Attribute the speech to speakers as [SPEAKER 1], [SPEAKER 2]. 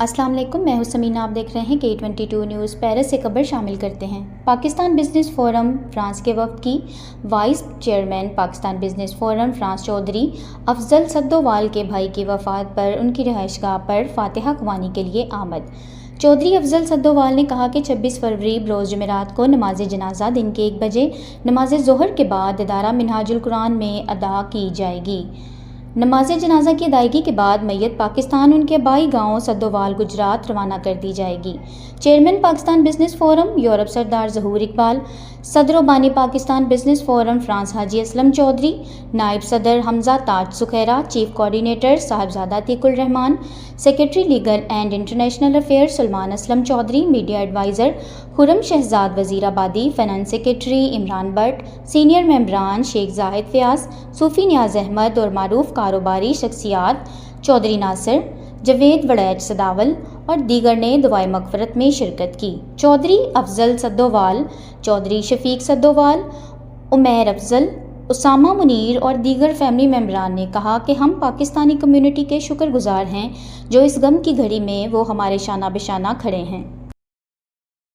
[SPEAKER 1] السلام علیکم، میں ہوں سمینہ۔ آپ دیکھ رہے ہیں K22 نیوز۔ پیرس سے خبر شامل کرتے ہیں۔ پاکستان بزنس فورم فرانس کے وفد کی vice chairman Pakistan business forum France Chaudhry Afzal Sadowal کے بھائی کی وفات پر ان کی رہائش گاہ پر فاتحہ خوانی کے لیے آمد۔ چودھری افضل سدووال نے کہا کہ 26 فروری بروز جمعرات کو نماز جنازہ دن کے 1 بجے نماز ظہر کے بعد ادارہ منہاج القرآن میں ادا کی جائے گی۔ نماز جنازہ کی ادائیگی کے بعد میت پاکستان ان کے آبائی گاؤں سدووال گجرات روانہ کر دی جائے گی۔ Chairman Pakistan business forum Europe سردار ظہور اقبال، صدر و بانی پاکستان بزنس فورم فرانس حاجی اسلم چودھری، نائب صدر Hamza Taj Sukhera, chief coordinator Sahibzada Atiq ul Rahman, secretary legal and international affair Salman Aslam Chaudhry, media advisor Khurram Shahzad Wazirabadi, finance secretary Imran Butt, senior ممبران شیخ زاہد فیاض، صوفی نیاز احمد اور معروف کاروباری شخصیات چودھری ناصر، جاوید وڑیچ سداول اور دیگر نے دعائے مغفرت میں شرکت کی۔ چودھری افضل سدووال، چودھری شفیق سدووال، عمیر افضل، اسامہ منیر اور دیگر فیملی ممبران نے کہا کہ ہم پاکستانی کمیونٹی کے شکر گزار ہیں جو اس غم کی گھڑی میں وہ ہمارے شانہ بشانہ کھڑے ہیں۔